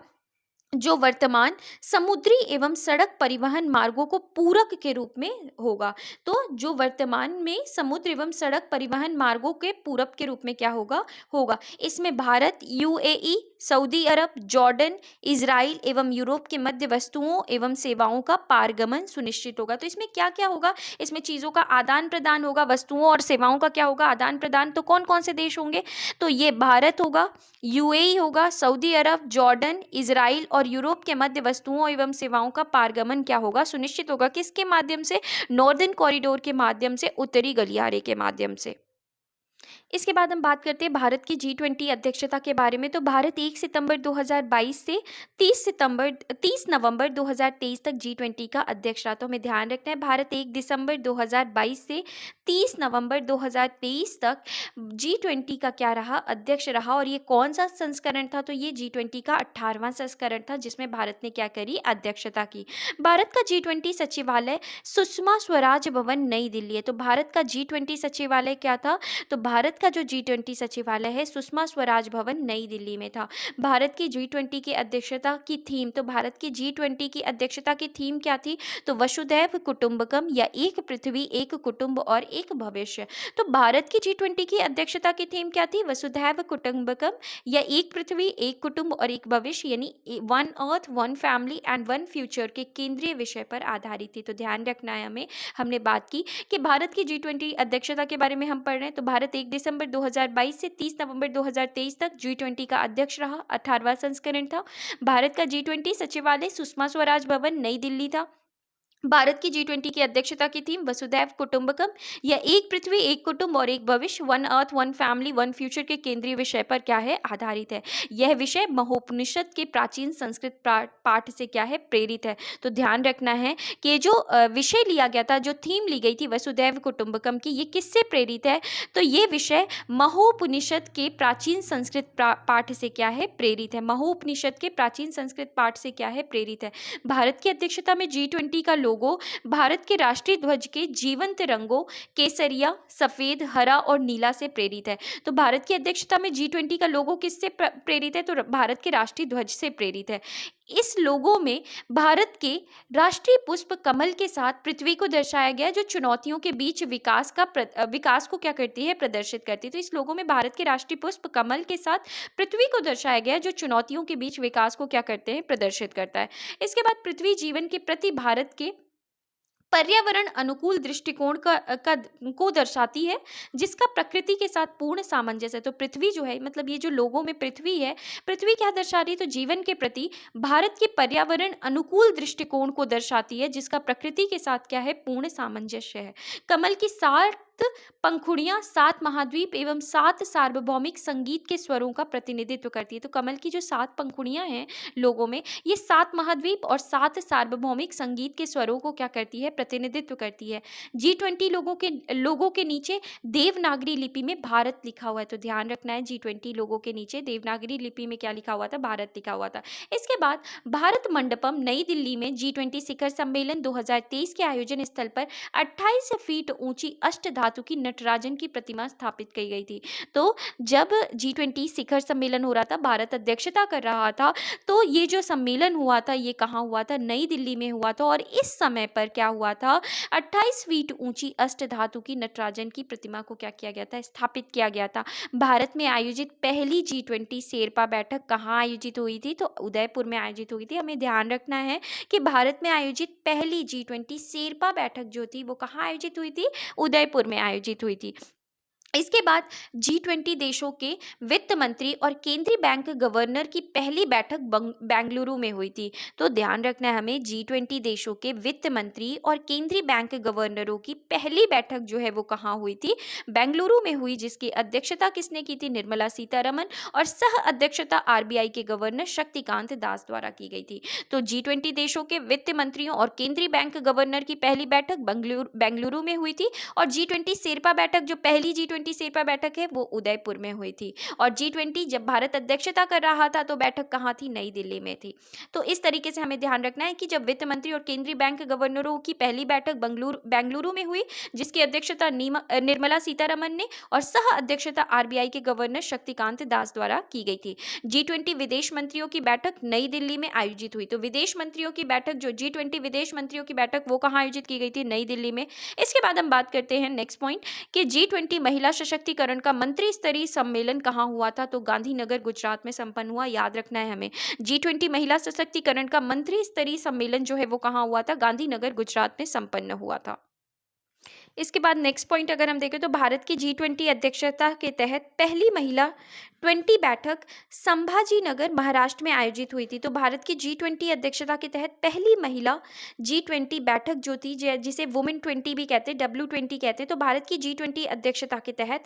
जो वर्तमान समुद्री एवं सड़क परिवहन मार्गों को पूरक के रूप में होगा। तो जो वर्तमान में समुद्र एवं सड़क परिवहन मार्गों के पूरक के रूप में क्या होगा। इसमें भारत, UAE, सऊदी अरब, जॉर्डन, इजराइल एवं यूरोप के मध्य वस्तुओं एवं सेवाओं का पारगमन सुनिश्चित होगा। तो इसमें क्या क्या होगा, इसमें चीज़ों का आदान प्रदान होगा, वस्तुओं और सेवाओं का क्या होगा, आदान प्रदान। तो कौन कौन से देश होंगे, तो ये भारत होगा, UAE होगा, सऊदी अरब, जॉर्डन, इजराइल और यूरोप के मध्य वस्तुओं एवं सेवाओं का पारगमन क्या होगा, सुनिश्चित होगा। किसके माध्यम से, नॉर्दर्न कॉरिडोर के माध्यम से, उत्तरी गलियारे के माध्यम से। इसके बाद हम बात करते हैं भारत की G20 अध्यक्षता के बारे में। तो भारत 1 सितंबर 2022 से 30 नवंबर 2023 तक G20 का अध्यक्ष रहा। तो हमें ध्यान रखना है भारत 1 दिसंबर 2022 से 30 नवंबर 2023 तक G20 का क्या रहा, अध्यक्ष रहा। और ये कौन सा संस्करण था, तो ये G20 का 18वां संस्करण था जिसमें भारत ने क्या करी, अध्यक्षता की। भारत का G20 सचिवालय सुषमा स्वराज भवन नई दिल्ली है। तो भारत का G20 सचिवालय क्या था, तो भारत का जो G20 सचिवालय है सुषमा स्वराज भवन नई दिल्ली में था। भारत की G20 की अध्यक्षता की थीम, तो भारत की G20 की अध्यक्षता की थीम क्या थी, तो वसुधैव कुटुंबकम या एक पृथ्वी, एक कुटुंब और एक भविष्य। तो भारत की G20 की अध्यक्षता की थीम क्या थी, वसुधैव कुटुंबकम या एक पृथ्वी, एक कुटुंब और एक भविष्य यानी one earth, one family and one future के केंद्रीय विषय पर आधारित थी। तो ध्यान रखना है हमें, हमने बात की कि भारत की G20 अध्यक्षता के बारे में हम पढ़ रहे हैं। तो भारत 1 दिसंबर 2022 से 30 नवंबर 2023 तक G20 का अध्यक्ष रहा, 18वां संस्करण था। भारत का G20 सचिवालय सुषमा स्वराज भवन नई दिल्ली था। भारत की G20 की अध्यक्षता की थीम वसुधैव कुटुंबकम या एक पृथ्वी एक कुटुंब और एक भविष्य, one earth one family one future के केंद्रीय विषय पर क्या है आधारित है। यह विषय महोपनिषद के प्राचीन संस्कृत पाठ से क्या है प्रेरित है। तो ध्यान रखना है कि ये जो विषय लिया गया था, जो थीम ली गई थी वसुधैव कुटुंबकम की, ये किससे प्रेरित है? तो ये विषय महोपनिषद के प्राचीन संस्कृत पाठ से क्या है प्रेरित है। महोपनिषद के प्राचीन संस्कृत पाठ से क्या है प्रेरित है। भारत की अध्यक्षता में G20 का लोगो भारत के राष्ट्रीय ध्वज के जीवंत रंगों केसरिया, सफेद, हरा और नीला से प्रेरित है। तो भारत की अध्यक्षता में G20 का लोगो किससे प्रेरित है? तो भारत के राष्ट्रीय ध्वज से प्रेरित है। इस लोगो में भारत के राष्ट्रीय पुष्प कमल के साथ पृथ्वी को दर्शाया गया, जो चुनौतियों के बीच विकास को क्या करती है प्रदर्शित करती है। तो इस लोगो में भारत के राष्ट्रीय पुष्प कमल के साथ पृथ्वी को दर्शाया गया, जो चुनौतियों के बीच विकास को क्या करते हैं प्रदर्शित करता है। इसके बाद पृथ्वी जीवन के प्रति भारत के पर्यावरण अनुकूल दृष्टिकोण को दर्शाती है, जिसका प्रकृति के साथ पूर्ण सामंजस्य है। तो पृथ्वी जो है, मतलब ये जो लोगों में पृथ्वी है, पृथ्वी क्या दर्शा रही है? तो जीवन के प्रति भारत के पर्यावरण अनुकूल दृष्टिकोण को दर्शाती है, जिसका प्रकृति के साथ क्या है पूर्ण सामंजस्य है। कमल की 7 पंखुड़ियां 7 महाद्वीप एवं 7 सार्वभौमिक संगीत के स्वरों का प्रतिनिधित्व करती है। तो कमल की जो 7 पंखुड़ियां हैं लोगों में, ये 7 महाद्वीप और 7 सार्वभौमिक संगीत के स्वरों को क्या करती है प्रतिनिधित्व करती है। G20 लोगों के नीचे देवनागरी लिपि में भारत लिखा हुआ है। तो ध्यान रखना है, G20 लोगों के नीचे देवनागरी लिपि में क्या लिखा हुआ था? भारत लिखा हुआ था। इसके बाद भारत मंडपम नई दिल्ली में G20 शिखर सम्मेलन 2023 के आयोजन स्थल पर 28 फीट ऊंची अष्ट धातु की नटराजन की प्रतिमा स्थापित की गई थी। तो जब G20 शिखर सम्मेलन हो रहा था, भारत अध्यक्षता कर रहा था, तो ये जो सम्मेलन हुआ था ये कहाँ हुआ था? नई दिल्ली में हुआ था। और इस समय पर क्या हुआ था? 28 फीट ऊंची अष्ट धातु की नटराजन की प्रतिमा को क्या किया गया था? स्थापित किया गया था। भारत में आयोजित पहली G20 शेरपा बैठक कहाँ आयोजित हुई थी? तो उदयपुर में आयोजित हुई थी। हमें ध्यान रखना है कि भारत में आयोजित पहली G20 शेरपा बैठक जो थी वो कहाँ आयोजित हुई थी? उदयपुर में आयोजित हुई थी। इसके बाद G20 देशों के वित्त मंत्री और केंद्रीय बैंक गवर्नर की पहली बैठक बेंगलुरु में हुई थी। तो ध्यान रखना है हमें, G20 देशों के वित्त मंत्री और केंद्रीय बैंक गवर्नरों की पहली बैठक जो है वो कहाँ हुई थी? बेंगलुरु में हुई, जिसकी अध्यक्षता किसने की थी? निर्मला सीतारमन, और सह अध्यक्षता RBI के गवर्नर शक्तिकांत दास द्वारा की गई थी। तो G20 देशों के वित्त मंत्रियों और केंद्रीय बैंक गवर्नर की पहली बैठक बेंगलुरु में हुई थी। और G20 शेरपा बैठक, जो पहली G20 शेरपा बैठक है, वो उदयपुर में हुई थी। और G20 जब भारत अध्यक्षता कर रहा था तो बैठक कहाँ थी? नई दिल्ली में थी। तो इस तरीके से हमें ध्यान रखना है कि जब वित्त मंत्री और केंद्रीय बैंक गवर्नरों की पहली बैठक बेंगलुरु में हुई, जिसकी अध्यक्षता निर्मला सीतारमन ने और सह अध्यक्षता RBI के गवर्नर शक्तिकांत दास द्वारा की गई थी। G20 विदेश मंत्रियों की बैठक नई दिल्ली में आयोजित हुई। तो विदेश मंत्रियों की बैठक, जो G20 विदेश मंत्रियों की बैठक, वो कहाँ आयोजित की गई थी? नई दिल्ली में। इसके बाद हम बात करते हैं नेक्स्ट पॉइंट कि G20 महिला सशक्तिकरण का मंत्री स्तरीय सम्मेलन कहाँ हुआ था? तो गांधीनगर गुजरात में संपन्न हुआ। याद रखना है हमें, G20 महिला सशक्तिकरण का मंत्री स्तरीय सम्मेलन जो है वो कहाँ हुआ था? गांधीनगर गुजरात में संपन्न हुआ था। इसके बाद नेक्स्ट पॉइंट अगर हम देखें तो भारत की G20 अध्यक्षता के तहत पहली महिला 20 बैठक संभाजीनगर महाराष्ट्र में आयोजित हुई थी। तो भारत की G20 अध्यक्षता के तहत पहली महिला G20 बैठक जो थी, जिसे वुमेन 20 भी कहते हैं, W20 कहते हैं, तो भारत की G20 अध्यक्षता के तहत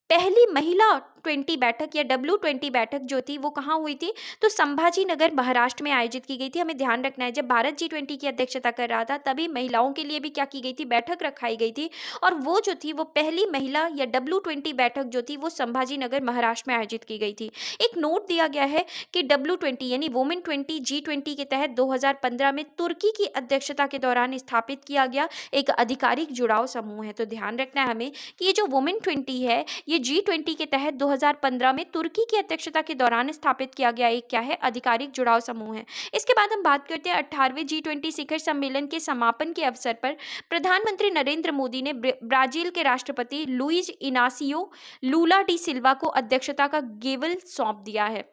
पहली महिला 20 बैठक या W20 बैठक जो थी वो कहाँ हुई थी? तो संभाजीनगर महाराष्ट्र में आयोजित की गई थी। हमें ध्यान रखना है, जब भारत G20 की अध्यक्षता कर रहा था तभी महिलाओं के लिए भी क्या की गई थी? बैठक रखाई गई थी। और वो जो थी वो पहली महिला या W20 बैठक जो थी वो संभाजीनगर महाराष्ट्र में आयोजित की गई थी। एक नोट दिया गया है कि W20 यानी वुमेन 20 G20 के तहत 2015 में तुर्की की अध्यक्षता के दौरान स्थापित किया गया एक आधिकारिक जुड़ाव समूह है। तो ध्यान रखना है हमें कि ये जो वुमेन 20 है, ये G20 के तहत 2015 में तुर्की की अध्यक्षता के दौरान स्थापित किया गया एक क्या है? आधिकारिक जुड़ाव समूह है। इसके बाद हम बात करते हैं 18वें G20 शिखर सम्मेलन के समापन के अवसर पर प्रधानमंत्री नरेंद्र मोदी ने ब्राजील के राष्ट्रपति लुइज इनासियो लूला डी सिल्वा को अध्यक्षता का गेवल सौंप दिया है।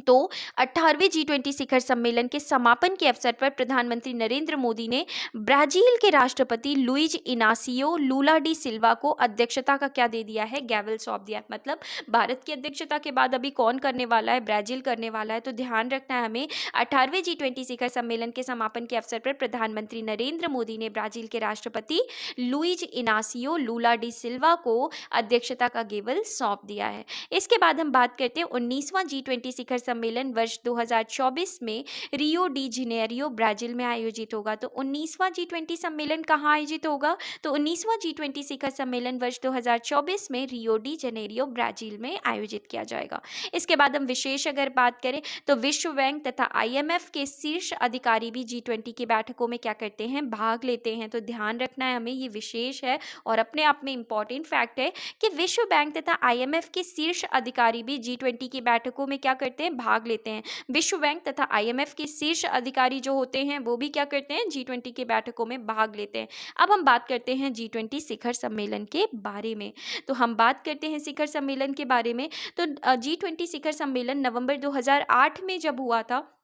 तो 18वें G20 शिखर सम्मेलन के समापन के अवसर पर प्रधानमंत्री नरेंद्र मोदी ने ब्राजील के राष्ट्रपति लुइज इनासियो लूला डी सिल्वा को अध्यक्षता का क्या दे दिया है, गैवल सौंप दिया। मतलब भारत की अध्यक्षता के बाद अभी कौन करने वाला है, ब्राजील करने वाला है। तो ध्यान रखना है हमें, 18वें G20 शिखर सम्मेलन के समापन के अवसर पर प्रधानमंत्री नरेंद्र मोदी ने ब्राजील के राष्ट्रपति लुइज इनासियो लूला डी सिल्वा को अध्यक्षता का गैवल सौंप दिया है। इसके बाद हम बात करते हैं 19वां G20 शिखर सम्मेलन वर्ष 2024 में रियो डी जेनेरियो ब्राजील में आयोजित होगा। तो 19वां G20 सम्मेलन कहाँ आयोजित होगा? तो 19वां G20 शिखर सम्मेलन वर्ष 2024 में रियो डी जेनेरियो ब्राजील में आयोजित किया जाएगा। इसके बाद हम विशेष अगर बात करें तो विश्व बैंक तथा IMF के शीर्ष अधिकारी भी G20 की बैठकों में क्या करते हैं, भाग लेते हैं। तो ध्यान रखना है हमें, ये विशेष है और अपने आप में इंपॉर्टेंट फैक्ट है कि विश्व बैंक तथा IMF के शीर्ष अधिकारी भी G20 की बैठकों में क्या करते हैं, भाग लेते हैं। विश्व बैंक तथा IMF के शीर्ष अधिकारी जो होते हैं वो भी क्या करते हैं, G20 की बैठकों में भाग लेते हैं। अब हम बात करते हैं G20 शिखर सम्मेलन के बारे में। तो हम बात करते हैं शिखर सम्मेलन के बारे में। तो G20 शिखर सम्मेलन नवंबर 2008 में जब हुआ था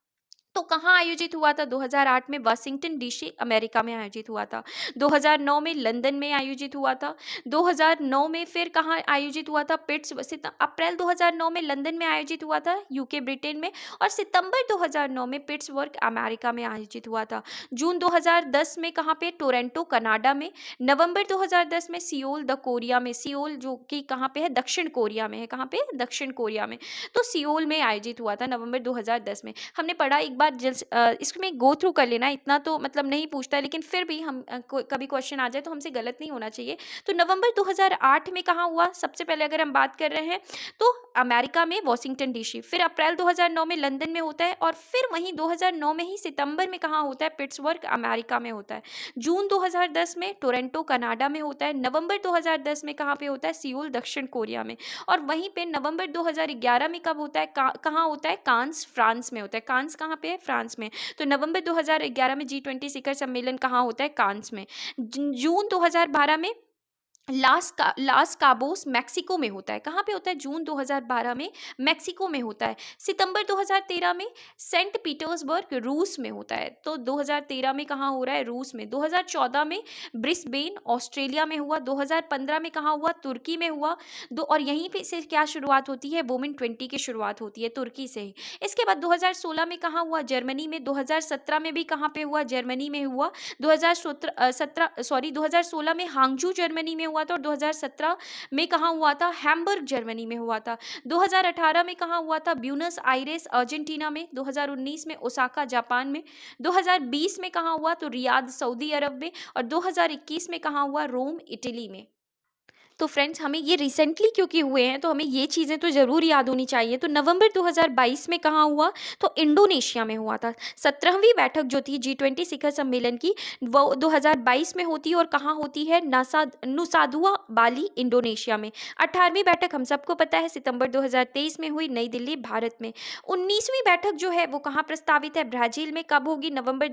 तो कहाँ आयोजित हुआ था? 2008 में वाशिंगटन DC अमेरिका में आयोजित हुआ था। 2009 में लंदन में आयोजित हुआ था। 2009 में फिर कहाँ आयोजित हुआ था? अप्रैल 2009 में लंदन में आयोजित हुआ था, UK ब्रिटेन में, और सितंबर 2009 में पिट्सबर्ग अमेरिका में आयोजित हुआ था। जून 2010 में कहाँ पे? टोरंटो कनाडा में। नवंबर 2010 में सियोल द कोरिया में, सियोल जो कि कहाँ पे है? दक्षिण कोरिया में है। कहाँ पे? दक्षिण कोरिया में। तो सियोल में आयोजित हुआ था नवंबर 2010 में। हमने पढ़ा, एक बार इसमें गो थ्रू कर लेना, इतना तो मतलब नहीं पूछता है, लेकिन फिर भी हम कभी क्वेश्चन आ जाए तो हमसे गलत नहीं होना चाहिए। तो नवंबर 2008 में कहाँ हुआ? सबसे पहले अगर हम बात कर रहे हैं तो अमेरिका में वाशिंगटन DC, फिर अप्रैल 2009 में लंदन में होता है, और फिर वहीं 2009 में ही सितंबर में कहाँ होता है? पिट्सबर्ग अमेरिका में होता है। जून 2010 में टोरंटो कनाडा में होता है। नवंबर 2010 में कहाँ पे होता है? सियोल दक्षिण कोरिया में। और वहीं पे नवंबर 2011 में कब होता है? कहाँ होता है? कांस फ्रांस में होता है। कांस कहाँ पे है? फ्रांस में। तो नवंबर 2011 में G20 शिखर सम्मेलन कहाँ होता है? कांस में। जून 2012 में लास काबोस मैक्सिको में होता है। कहाँ पे होता है? जून 2012 में मैक्सिको में होता है। सितंबर 2013 में सेंट पीटर्सबर्ग रूस में होता है। तो 2013 में कहाँ हो रहा है? रूस में। 2014 में ब्रिस्बेन ऑस्ट्रेलिया में हुआ। 2015 में कहाँ हुआ? तुर्की में हुआ। और यहीं पे से क्या शुरुआत होती है? वुमेन 20 की शुरुआत होती है तुर्की से ही। इसके बाद 2016 में कहाँ हुआ? जर्मनी में। 2017 में भी कहाँ पे हुआ? जर्मनी में हुआ। 2016 में हांगजू जर्मनी में हुआ था, और 2017 में कहाँ हुआ था? हैम्बर्ग जर्मनी में हुआ था। 2018 में कहाँ हुआ था? ब्यूनस आयरेस अर्जेंटीना में। 2019 में ओसाका जापान में। 2020 में कहाँ हुआ? तो रियाद सऊदी अरब में। और 2021 में कहाँ हुआ? रोम इटली में। तो फ्रेंड्स, हमें ये रिसेंटली क्योंकि हुए हैं तो हमें ये चीज़ें तो ज़रूर याद होनी चाहिए। तो नवंबर 2022 में कहाँ हुआ? तो इंडोनेशिया में हुआ था। 17वीं बैठक जो थी G20 शिखर सम्मेलन की, वो 2022 में होती है, और कहाँ होती है? नुसा दुआ बाली इंडोनेशिया में। 18वीं बैठक हम सबको पता है सितंबर 2023 में हुई, नई दिल्ली भारत में। 19वीं बैठक जो है वो कहाँ प्रस्तावित है? ब्राज़ील में। कब होगी? नवंबर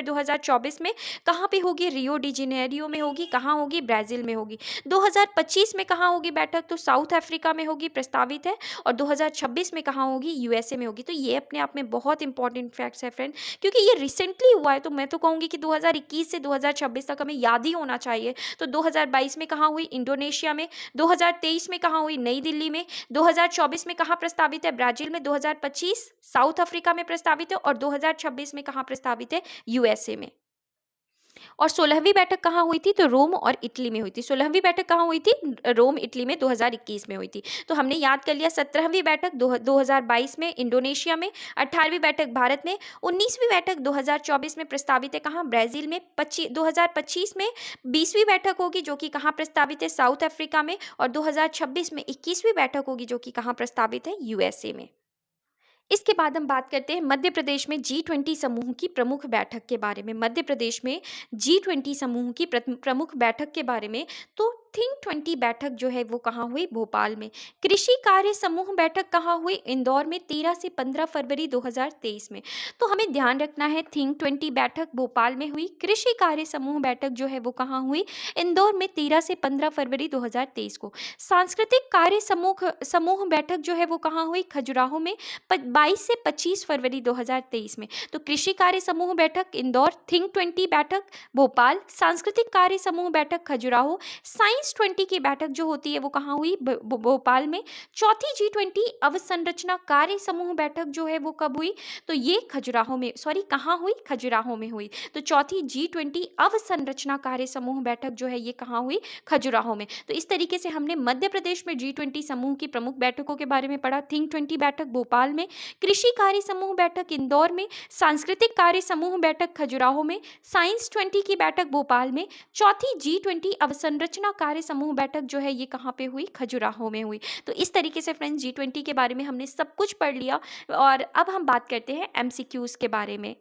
2024 में। कहाँ पे होगी? रियो डी जेनेरियो में होगी। कहाँ होगी? ब्राज़ील में होगी। 2025 में कहाँ होगी बैठक? तो साउथ अफ्रीका में होगी, प्रस्तावित है। और 2026 में कहाँ होगी? USA में होगी। तो ये अपने आप में बहुत इंपॉर्टेंट फैक्ट्स है फ्रेंड, क्योंकि ये रिसेंटली हुआ है। तो मैं तो कहूँगी कि 2021 से 2026 तक हमें याद ही होना चाहिए। तो 2022 में कहाँ हुई? इंडोनेशिया में। 2023 में कहाँ हुई? नई दिल्ली में। 2024 में कहाँ प्रस्तावित है? ब्राज़ील में। 2025 साउथ अफ्रीका में प्रस्तावित है, और 2026 में कहाँ प्रस्तावित है? USA में। और 16वीं बैठक कहाँ हुई थी? तो रोम और इटली में हुई थी। 16वीं बैठक कहाँ हुई थी? रोम इटली में 2021 में हुई थी। तो हमने याद कर लिया। 17वीं बैठक 2022 में इंडोनेशिया में। 18वीं बैठक भारत में। 19वीं बैठक 2024 में प्रस्तावित है कहाँ? ब्राज़ील में। 2025 में 20वीं बैठक होगी जो कि कहाँ प्रस्तावित है? साउथ अफ्रीका में। और 2026 में 21वीं बैठक होगी जो कि कहाँ प्रस्तावित है? USA में। इसके बाद हम बात करते हैं मध्य प्रदेश में G20 समूह की प्रमुख बैठक के बारे में। मध्य प्रदेश में G20 समूह की प्रमुख बैठक के बारे में। तो थिंक 20 बैठक जो है वो कहाँ हुई? भोपाल में। कृषि कार्य समूह बैठक कहाँ हुई? इंदौर में 13 से 15 फरवरी 2023 में। तो हमें ध्यान रखना है, थिंक 20 बैठक भोपाल में हुई, कृषि कार्य समूह बैठक जो है वो कहाँ हुई? इंदौर में 13 से 15 फरवरी 2023 को। सांस्कृतिक कार्य समूह समूह बैठक जो है वो कहाँ हुई? खजुराहो में 22 से 25 फरवरी 2023 में। तो कृषि कार्य समूह बैठक इंदौर, थिंक 20 बैठक भोपाल, सांस्कृतिक कार्य समूह बैठक खजुराहो, साइंस 20 की बैठक जो होती है वो कहाँ हुई? भोपाल में। चौथी G20 अवसंरचना कार्य समूह बैठक जो है वो कब हुई? तो ये खजुराहो में, सॉरी कहाँ हुई? खजुराहो में हुई। तो चौथी G20 अवसंरचना कार्य समूह बैठक जो है ये कहाँ हुई? खजुराहो में। तो इस तरीके से हमने मध्य प्रदेश में G20 समूह की प्रमुख बैठकों के बारे में पढ़ा। थिंक 20 बैठक भोपाल में, कृषि कार्य समूह बैठक इंदौर में, सांस्कृतिक कार्य समूह बैठक खजुराहो में, साइंस 20 की बैठक भोपाल में, चौथी G20 अवसंरचना कार्य समूह बैठक जो है ये कहाँ पे हुई? खजुराहो में हुई। तो इस तरीके से फ्रेंड्स G20 के बारे में हमने सब कुछ पढ़ लिया और अब हम बात करते हैं MCQs के बारे में।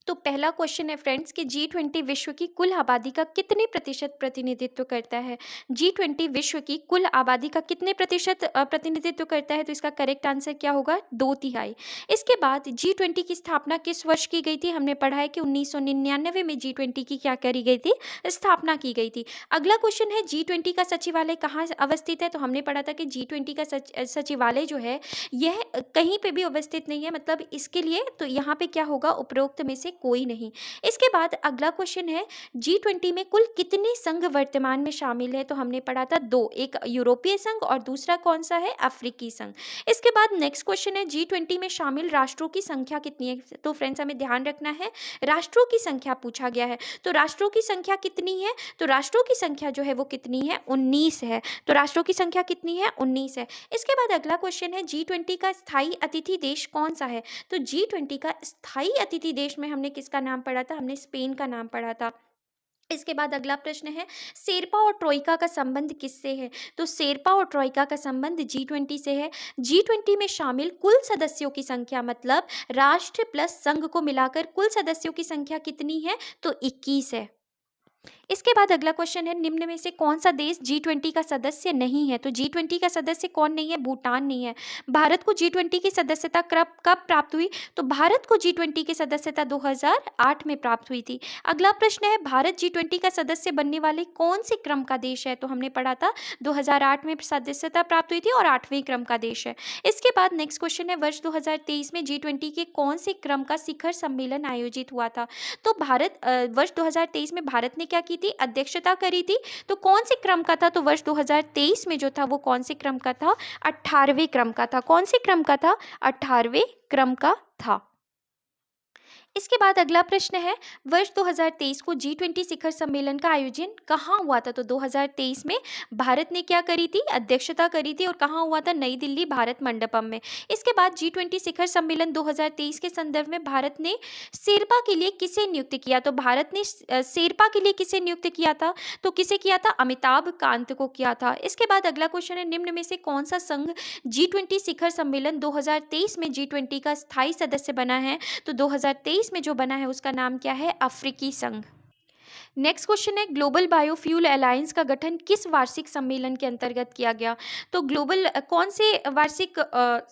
तो पहला क्वेश्चन है फ्रेंड्स कि G20 विश्व की कुल आबादी का कितने प्रतिशत प्रतिनिधित्व करता है? G20 विश्व की कुल आबादी का कितने प्रतिशत प्रतिनिधित्व करता है? तो इसका करेक्ट आंसर क्या होगा? 2/3। इसके बाद G20 की स्थापना किस वर्ष की गई थी? हमने पढ़ा है कि 1999 में G20 की क्या करी गई थी? स्थापना की गई थी। अगला क्वेश्चन है G20 का सचिवालय कहाँ अवस्थित है? तो हमने पढ़ा था कि G20 का सचिवालय जो है यह कहीं पे भी अवस्थित नहीं है, मतलब इसके लिए तो यहाँ पे क्या होगा? उपरोक्त में से कोई नहीं। इसके बाद अगला क्वेश्चन है G20 में कुल कितने संघ वर्तमान में शामिल है? तो हमने पढ़ा था 2, एक यूरोपीय संघ और दूसरा कौन सा है? अफ्रीकी संघ। इसके बाद नेक्स्ट क्वेश्चन है G20 में शामिल राष्ट्रों की संख्या कितनी है? तो फ्रेंड्स हमें ध्यान रखना है, राष्ट्रों की संख्या पूछा गया है। तो राष्ट्रों की संख्या कितनी है? तो राष्ट्रों की संख्या जो है वो कितनी है? 19 है। तो राष्ट्रों की संख्या कितनी है? 19 है। इसके बाद अगला क्वेश्चन है G20 का स्थायी अतिथि देश कौन सा है? तो G20 का स्थायी अतिथि देश में हमने किसका नाम पढ़ा था? हमने स्पेन का नाम पढ़ा था। इसके बाद अगला प्रश्न है शेरपा और ट्रोइका का संबंध किससे है? तो शेरपा और ट्रोइका का संबंध G20 से है। G20 में शामिल कुल सदस्यों की संख्या, मतलब राष्ट्र प्लस संघ को मिलाकर कुल सदस्यों की संख्या कितनी है? तो 21 है। इसके बाद अगला क्वेश्चन है निम्न में से कौन सा देश G20 का सदस्य नहीं है? तो G20 का सदस्य कौन नहीं है? भूटान नहीं है। भारत को G20 की सदस्यता कब प्राप्त हुई? तो भारत को G20 की सदस्यता 2008 में प्राप्त हुई थी। अगला प्रश्न है भारत G20 का सदस्य बनने वाले कौन से क्रम का देश है? तो हमने पढ़ा था 2008 में सदस्यता प्राप्त हुई थी और 8वें क्रम का देश है। इसके बाद नेक्स्ट क्वेश्चन है वर्ष 2023 में G20 के कौन से क्रम का शिखर सम्मेलन आयोजित हुआ था? तो वर्ष 2023 में भारत ने क्या की थी? अध्यक्षता करी थी। तो कौन से क्रम का था? तो वर्ष 2023 में जो था वो कौन से क्रम का था? 18वें क्रम का था। कौन से क्रम का था? 18वें क्रम का था। इसके बाद अगला प्रश्न है वर्ष 2023 को G20 शिखर सम्मेलन का आयोजन कहाँ हुआ था? तो 2023 में भारत ने क्या करी थी? अध्यक्षता करी थी। और कहाँ हुआ था? नई दिल्ली भारत मंडपम में। इसके बाद G20 शिखर सम्मेलन 2023 के संदर्भ में भारत ने शेरपा के लिए किसे नियुक्त किया? तो भारत ने शेरपा के लिए किसे नियुक्त किया था? तो किसे किया था? अमिताभ कांत को किया था। इसके बाद अगला क्वेश्चन है निम्न में से कौन सा संघ G20 शिखर सम्मेलन 2023 में G20 का स्थायी सदस्य बना है? तो 2023 में जो बना है उसका नाम क्या है? अफ्रीकी संघ। नेक्स्ट क्वेश्चन है ग्लोबल बायोफ्यूल अलायंस का गठन किस वार्षिक सम्मेलन के अंतर्गत किया गया? तो कौन से वार्षिक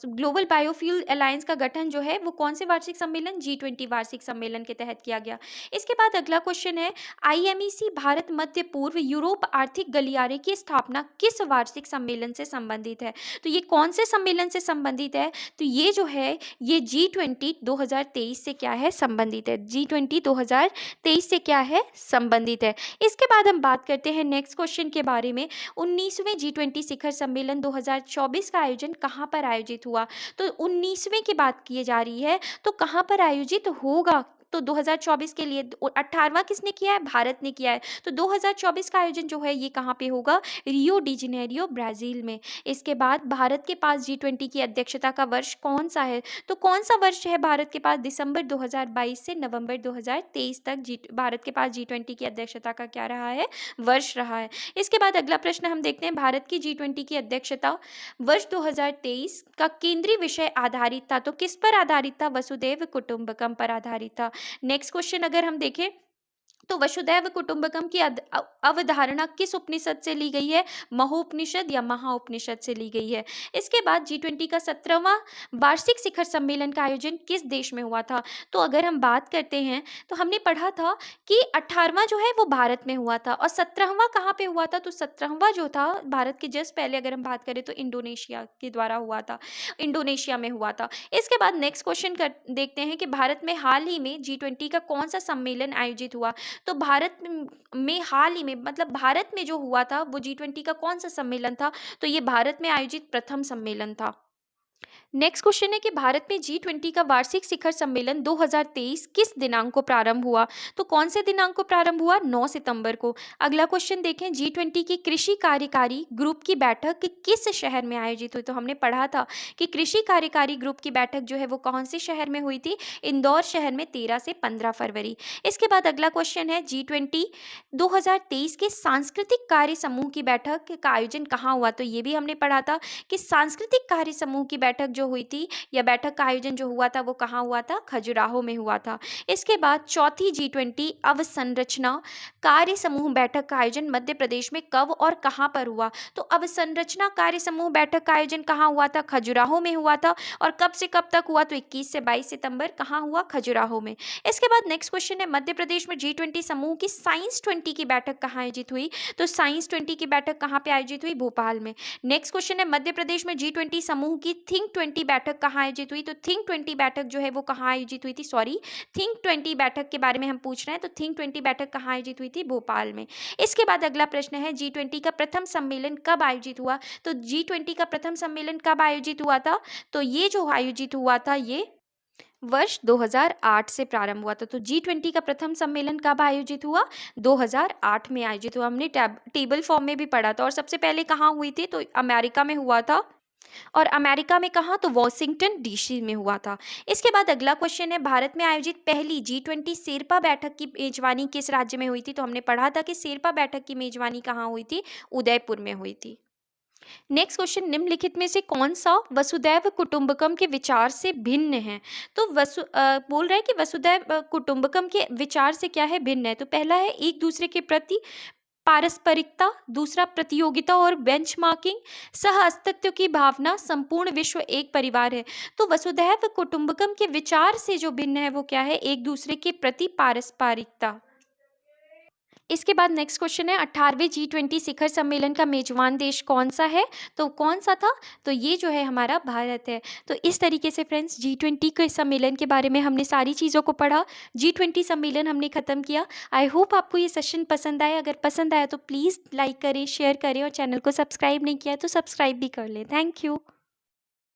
ग्लोबल बायोफ्यूल अलायंस का गठन जो है वो कौन से वार्षिक सम्मेलन? G20 वार्षिक सम्मेलन के तहत किया गया। इसके बाद अगला क्वेश्चन है IMEC भारत मध्य पूर्व यूरोप आर्थिक गलियारे की स्थापना किस वार्षिक सम्मेलन से संबंधित है? तो ये कौन से सम्मेलन से संबंधित है? तो ये जो है ये G20 2023 से क्या है? संबंधित है। G20 2023 से क्या है? संबंधित है। इसके बाद हम बात करते हैं नेक्स्ट क्वेश्चन के बारे में 19वें G20 शिखर सम्मेलन 2024 का आयोजन कहाँ पर आयोजित हुआ? तो 19वें की बात की जा रही है, तो कहाँ पर आयोजित होगा? तो 2024 के लिए 18वां किसने किया है? भारत ने किया है। तो 2024 का आयोजन जो है ये कहाँ पे होगा? रियो डी जेनेरियो ब्राज़ील में। इसके बाद भारत के पास G20 की अध्यक्षता का वर्ष कौन सा है? तो कौन सा वर्ष है भारत के पास? दिसंबर 2022 से नवंबर 2023 तक भारत के पास G20 की अध्यक्षता का क्या रहा है? वर्ष रहा है। इसके बाद अगला प्रश्न हम देखते हैं भारत की G20 की अध्यक्षता वर्ष 2023 का केंद्रीय विषय आधारित था। तो किस पर आधारित था? वसुधैव कुटुंबकम पर आधारित था। नेक्स्ट क्वेश्चन अगर हम देखें तो वसुधैव कुटुंबकम की अवधारणा किस उपनिषद से ली गई है? महोपनिषद या महाउपनिषद से ली गई है। इसके बाद G20 का 17वां वार्षिक शिखर सम्मेलन का आयोजन किस देश में हुआ था? तो अगर हम बात करते हैं तो हमने पढ़ा था कि 18वां जो है वो भारत में हुआ था और 17वां कहाँ पे हुआ था? तो 17वां जो था भारत के जस्ट पहले अगर हम बात करें तो इंडोनेशिया के द्वारा हुआ था, इंडोनेशिया में हुआ था। इसके बाद नेक्स्ट क्वेश्चन देखते हैं कि भारत में हाल ही में G20 का कौन सा सम्मेलन आयोजित हुआ? तो भारत में हाल ही में मतलब भारत में जो हुआ था वो G20 का कौन सा सम्मेलन था? तो ये भारत में आयोजित प्रथम सम्मेलन था। नेक्स्ट क्वेश्चन है कि भारत में G20 का वार्षिक शिखर सम्मेलन 2023 किस दिनांक को प्रारंभ हुआ? तो कौन से दिनांक को प्रारंभ हुआ? 9 सितंबर को। अगला क्वेश्चन देखें, G20 की कृषि कार्यकारी ग्रुप की बैठक किस शहर में आयोजित हुई? तो हमने पढ़ा था कि कृषि कार्यकारी ग्रुप की बैठक जो है वो कौन से शहर में हुई थी? इंदौर शहर में 13 से 15 फरवरी। इसके बाद अगला क्वेश्चन है, G20 2023 के सांस्कृतिक कार्य समूह की बैठक का आयोजन कहाँ हुआ? तो ये भी हमने पढ़ा था कि सांस्कृतिक कार्य समूह की बैठक जो हुई थी या बैठक का आयोजन जो हुआ था वो कहाँ हुआ था? खजुराहो में हुआ था। इसके बाद चौथी G20 अवसंरचना कार्य समूह बैठक का आयोजन मध्य प्रदेश में कब और कहाँ पर हुआ? तो अवसंरचना कार्य समूह बैठक का आयोजन कहाँ हुआ था? खजुराहो में हुआ था। और कब से कब तक हुआ? तो 21 से 22 सितंबर कहाँ हुआ? खजुराहो में। इसके बाद नेक्स्ट क्वेश्चन है, मध्य प्रदेश में G20 समूह की साइंस 20 की बैठक कहाँ आयोजित हुई? तो साइंस 20 की बैठक कहाँ पे आयोजित हुई? भोपाल में। नेक्स्ट क्वेश्चन है, मध्य प्रदेश में G20 समूह की थिंक 20 बैठक कहाँ आयोजित हुई? तो थिंक 20 बैठक जो है वो कहाँ आयोजित हुई थी? थिंक 20 बैठक के बारे में हम पूछ रहे हैं, तो थिंक 20 बैठक कहाँ आयोजित हुई थी? भोपाल में। इसके बाद अगला प्रश्न है, G20 का प्रथम सम्मेलन कब आयोजित हुआ? तो G20 का प्रथम सम्मेलन कब आयोजित हुआ था? तो ये जो आयोजित हुआ था ये वर्ष 2008 से प्रारंभ हुआ था। तो G20 का प्रथम सम्मेलन कब आयोजित हुआ? 2008 में आयोजित हुआ। हमने टेबल फॉर्म में भी पढ़ा था। और सबसे पहले कहाँ हुई थी? तो अमेरिका में हुआ था। और अमेरिका में कहाँ? तो वॉशिंगटन डीसी में हुआ था। इसके बाद अगला क्वेश्चन है, भारत में आयोजित पहली G20 शेरपा बैठक की मेजबानी किस राज्य में हुई थी? तो हमने पढ़ा था कि शेरपा बैठक की मेजबानी कहाँ हुई थी? उदयपुर में हुई थी। नेक्स्ट क्वेश्चन, निम्नलिखित में से कौन सा वसुधैव कुटुंबकम के विचार से भिन्न है? तो बोल रहा है कि वसुधैव कुटुंबकम के विचार से क्या है? भिन्न है। तो पहला है एक दूसरे के प्रति पारस्परिकता, दूसरा प्रतियोगिता और बेंचमार्किंग, सह अस्तित्व की भावना, संपूर्ण विश्व एक परिवार है। तो वसुधैव कुटुंबकम के विचार से जो भिन्न है वो क्या है? एक दूसरे के प्रति पारस्परिकता। इसके बाद नेक्स्ट क्वेश्चन है, 18वें G20 शिखर सम्मेलन का मेजबान देश कौन सा है? तो कौन सा था? तो ये जो है हमारा भारत है। तो इस तरीके से फ्रेंड्स G20 के सम्मेलन के बारे में हमने सारी चीज़ों को पढ़ा। G20 सम्मेलन हमने ख़त्म किया। आई होप आपको ये सेशन पसंद आया। अगर पसंद आया तो प्लीज़ लाइक करें, शेयर करें और चैनल को सब्सक्राइब नहीं किया तो सब्सक्राइब भी कर लें। Thank you.